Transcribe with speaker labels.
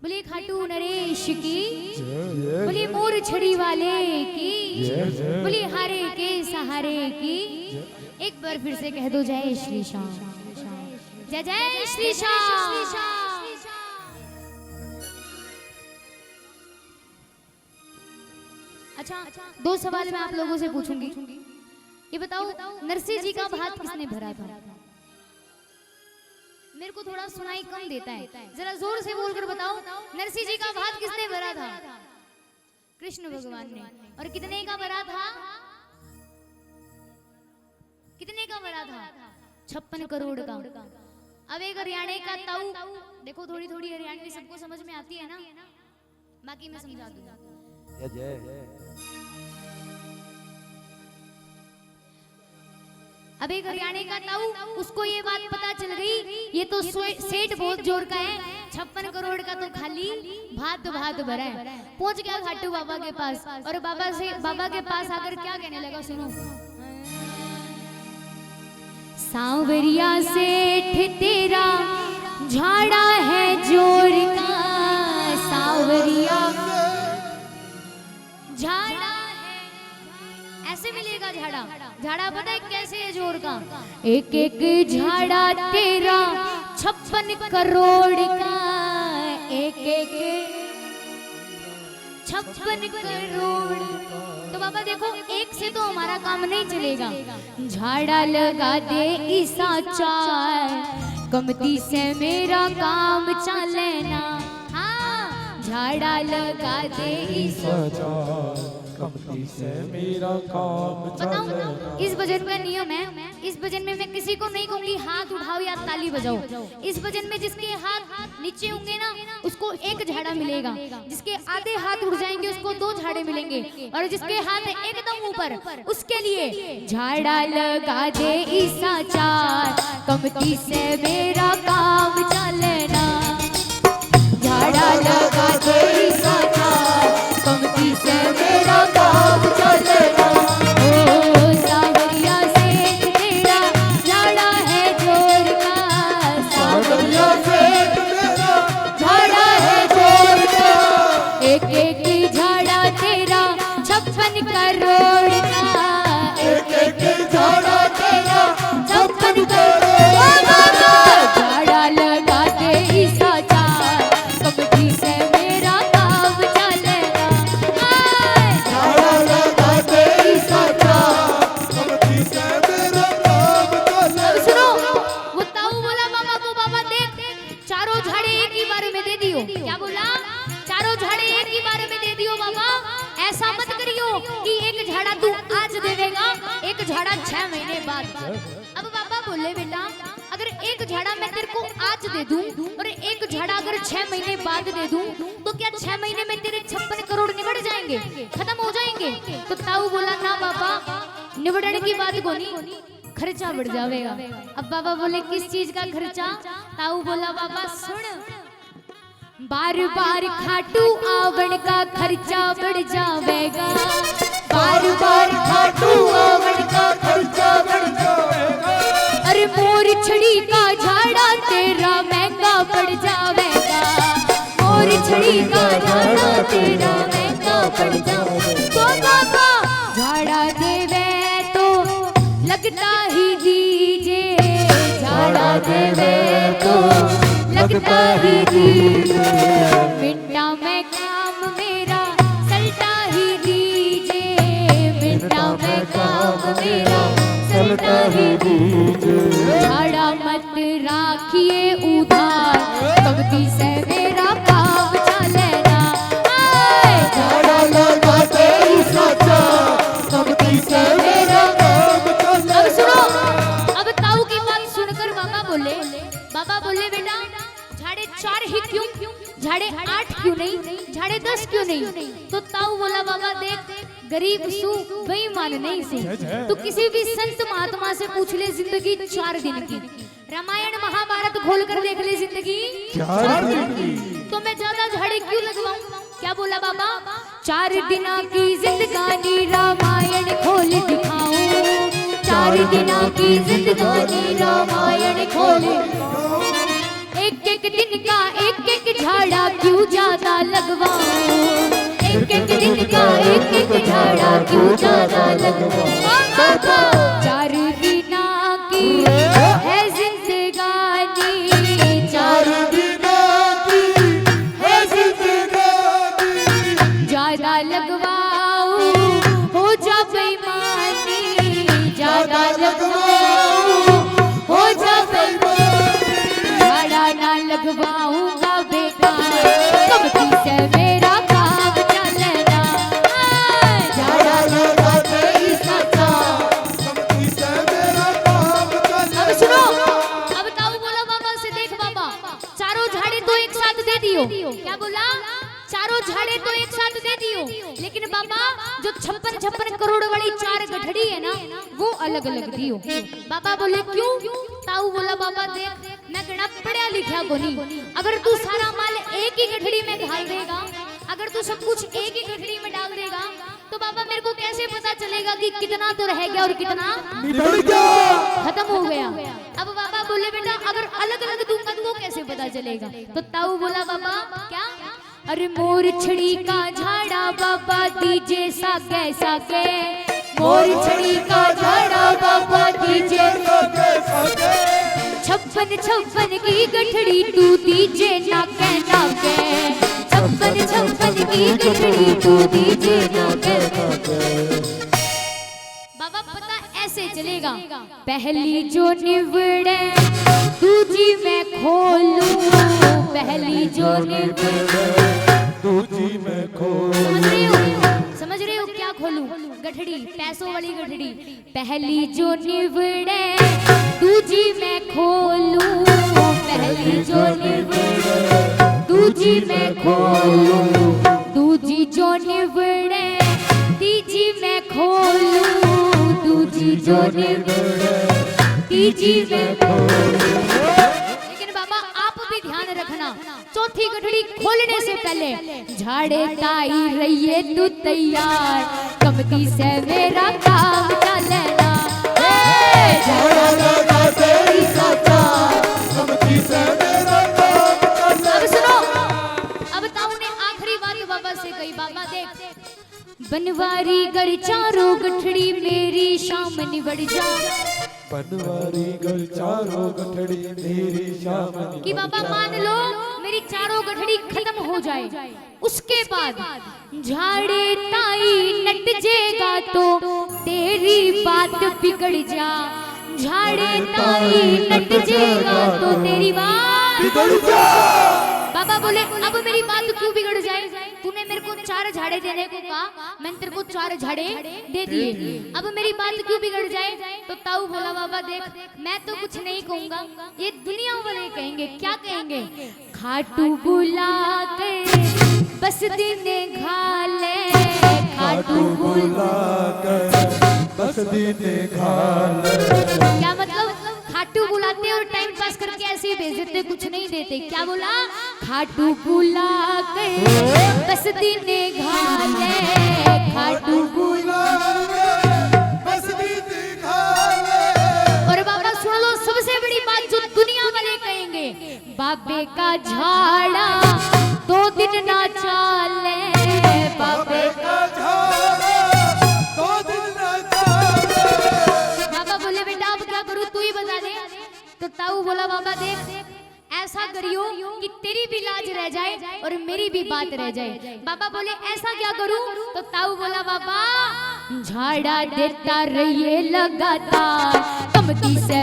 Speaker 1: बोले खाटू नरेश की, बोले मोर छड़ी वाले की, बोले हारे के सहारे की। एक बार फिर से कह दो जय श्री श्याम, जय जय श्री श्याम। अच्छा, दो सवाल मैं आप लोगों से पूछूंगी। ये बताओ नरसिंह जी का भात किसने भरा था? मेरे को थोड़ा सुनाई कम देता है, जरा जोर से बोलकर बताओ नरसिंह जी का भात किसने भरा था? कृष्ण भगवान ने। और कितने का भरा था? कितने का भरा था? 56 करोड़ का। अब एक हरियाणा का ताऊ, देखो थोड़ी थोड़ी हरियाणवी सबको समझ में आती है ना, बाकी मैं समझा दूंगा। अब एक हरियाणा का ताऊ, उसको ये बात पता चल गई ये तो सेठ बहुत जोर का है, 56 करोड़ का तो खाली भात भात भरा है। पहुंच गया खाटू बाबा के पास और बाबा के पास आकर क्या कहने लगा, सुनो। सांवरिया सेठ तेरा झाड़ा है जोर का, सांवरिया झाड़ा है, ऐसे मिलेगा झाड़ा। झाड़ा पता है कैसे है जोर का? एक एक झाड़ा तेरा 56 करोड़ का, एक एक 56 करोड़। तो बाबा देखो एक से तो हमारा काम नहीं चलेगा, झाड़ा लगा दे ईसा चार, कमती से मेरा काम चलेना। हाँ, झाड़ा लगा दे ईसा चार,
Speaker 2: कमती से मेरा काम चलेना।
Speaker 1: इस भजन का नियम है, इस भजन में मैं किसी को नहीं कहूंगी हाथ उठाओ या ताली बजाओ। इस भजन में जिसके हाथ नीचे होंगे ना उसको एक झाड़ा मिलेगा, जिसके आधे हाथ उठ जाएंगे उसको 2 झाड़े मिलेंगे, और जिसके हाथ एकदम ऊपर उसके लिए झाड़ा लगा दे ईसा चार, कमती से मेरा काम चलेना। झाड़ा लगा दे ईसा चार, कमती से मेरा काम चलेना। ओ सांवरिया सेठ तेरा झाड़ा है जोर का, सांवरिया सेठ तेरा झाड़ा है जोर का, एक एक झाड़ा तेरा 56 करोड़ का, एक एक झाड़ा तेरा 56 करोड़ का। झाड़ा लगा दे ईसा चार, कमती से मेरा काम चलेना।
Speaker 2: झाड़ा लगा दे ईसा चार, कमती से मेरा काम चलेना।
Speaker 1: सुनो, वो ताऊ बोला मामा को, बाबा देख चारों झाड़े एक ही बार में दे दियो। क्या बोला? चारों झाड़े एक ही बार में दे दियो बाबा, ऐसा मत करियो कि एक झाड़ा तू आज देवेगा, एक झाड़ा 6 महीने बाद। अब बाबा बोले बेटा अगर एक झाड़ा मैं तेरे को आज दे दूं और एक झाड़ा अगर 6 महीने बाद दे दूं तो क्या 6 महीने में तेरे 56 करोड़ निकल जाएंगे, खत्म हो जाएंगे? तो ताऊ बोला ना बाबा, निबड़ने की बात को नहीं, खर्चा बढ़ जाएगा। अब बाबा बोले किस चीज का खर्चा? ताऊ बोला बाबा सुन, बार बार खाटू आवण का खर्चा बढ़ जाएगा, बार बार खाटू आवण का खर्चा बढ़ जाएगा। अरे मोर छड़ी का झाड़ा तेरा महंगा पड़ जाएगा, मोर छड़ी का झाड़ा तेरा महंगा पड़ जाएगा। तो बाबा झाड़ा देवे तो लगता ही दीजे, झाड़ा देवे तो लगता ही दीजे, मिंटा में काम मेरा सल्टा ही दीजे, मिंटा में काम मेरा सल्टा ही दीजे। झाड़ा मत राखिए उधार, कमती से मेरा काम चलेना।
Speaker 2: झाड़ा लगा दे ईसा चार, कमती से मेरा काम चलेना।
Speaker 1: अब सुनो, अब ताऊ की बात सुनकर बाबा बोले बेटा झाड़े 4 ही क्यों, झाड़े 8 क्यों नहीं, झाड़े 10 क्यों नहीं? तो ताऊ बोला बाबा देख गरीब सू बेईमान नहीं से, तू किसी भी संत महात्मा से पूछ ले जिंदगी 4 दिन की, रामायण महाभारत खोल कर देख ले जिंदगी 4 दिन की। तो मैं ज्यादा झाड़े क्यों लगवाऊं? क्या बोला बाबा? 4 दिन की जिंदगानी रामायण खोल दिखाऊं, 4 दिन की जिंदगानी रामायण खोल, एक एक एक दिन का एक एक झाड़ा क्यों ज्यादा लगवाऊं, एक एक दिन का एक एक झाड़ा क्यों ज्यादा लगवाऊं। 4 दिना की है जिंदगानी, 4
Speaker 2: दिना की है जिंदगानी,
Speaker 1: ज्यादा लगवाऊं हो जा बेईमानी, ज्यादा लगवाऊं हो जा बेईमानी, झाड़ा ना लगवाऊंगा बेकार, कबती से मेरा काम चलना, झाड़ा लगाते ही सता।
Speaker 2: कमती से मेरा काम चले।
Speaker 1: अब सुनो, अब ताऊ बोला बाबा से, देख बाबा चारों झाड़े तो एक साथ दे दियो। क्या बोला? चारों झाड़े तो एक साथ दे दियो, लेकिन बाबा जो 56 करोड़ वाली 4 गठड़ी है ना, वो अलग अलग दियो। बाबा बोले क्यों? ताऊ बोला बाबा देख, मैं गणा पढ़ा लिखा को नहीं, अगर तू सारा माल एक ही गठड़ी में घाल देगा, अगर तू सब कुछ एक ही गठड़ी में डाल देगा, तो बाबा मेरे को कैसे पता चलेगा कि कितना तो रह गया और कितना
Speaker 2: निकल गया,
Speaker 1: खत्म हो गया। अब बाबा बोले बेटा अगर अलग अलग दूंगा तो वो कैसे पता चलेगा? तो ताऊ बोला बाबा क्या? अरे मोर छड़ी का झाड़ा बाबा दीजे सागे सागे, मोर छड़ी का झाड़ा बाबा दीजे
Speaker 2: सागे सागे,
Speaker 1: 56 की गठड़ी तू दीजे नाके नाके, 56 की गठड़ी तू दीजे नाके नाके। बाबा पता ऐसे चलेगा, पहली जो निवड़े दूजी मैं खोलूं, पहली जो निवड़े
Speaker 2: दूजी में खोल।
Speaker 1: समझ रहे हो क्या खोलूं? गठड़ी, पैसों वाली गठड़ी। पहली जो निवड़े दूजी मैं खोलूं, पहली जो निवड़े दूजी मैं खोलूं, दूजी जो निवड़े तीजी मैं खोलूं, दूजी जो निवड़े तीजी मैं खोलूं। लेकिन बाबा आप भी ध्यान रखना, चौथी गठड़ी खोलने से पहले झाड़े ताई रहिए तू तैयार, कमती से मेरा काम चलेगा, झाड़ा लगाते ही सता।
Speaker 2: कमती से मेरा काम चले।
Speaker 1: अब सुनो, अब ताऊ ने आखिरी बात बाबा से कही। बाबा देख, बनवारी गढ़ चारों गठड़ी मेरी शाम निवड़ जा,
Speaker 2: बनवारी गल चारों गठड़ी मेरी शाम
Speaker 1: कि बाबा मान लो मेरी चारों गठड़ी खत्म हो जाए, उसके बाद झाड़े ताई नट जेगा तो तेरी बात बिगड़ जा, झाड़े ताई नट जेगा तो तेरी बात
Speaker 2: बिगड़ जा।
Speaker 1: बाबा बोले अब मेरी बात क्यों बिगड़ जाए? तूने मेरे को 4 झाड़े देने को कहा, मैंने तेरे को 4 झाड़े दे दिए, अब मेरी बात क्यों बिगड़ जाए? तो ताऊ बोला बाबा देख, मैं तो कुछ नहीं कहूंगा, ये दुनिया वाले कहेंगे। क्या कहेंगे? खाटू बुला के बस दिन घाले, खाटू बुला
Speaker 2: कर बस दीने घाल।
Speaker 1: क्या मतलब? खाटू बुलाते और टाइम पास करके ऐसे ही भेज देते, कुछ नहीं देते। क्या बोला? खाटू बुला के बस दीने घाले, खाटू बुला
Speaker 2: बस दीने घाल।
Speaker 1: और बाबा सुन लो सबसे बड़ी बात जो दुनिया वाले कहेंगे, बाबे का झाड़ा 2 दिन ना चाले, बाबे का
Speaker 2: झाड़ा 2 दिन न चाले।
Speaker 1: बाबा बोले बेटा अब क्या करूं तू ही बता दे। तो ताऊ बोला बाबा देख ऐसा करियो कि तेरी भी लाज रह जाए और मेरी भी बात रह जाए। बाबा बोले ऐसा क्या करूं? तो ताऊ बोला बाबा झाड़ा देता रहिए लगातार, कमती से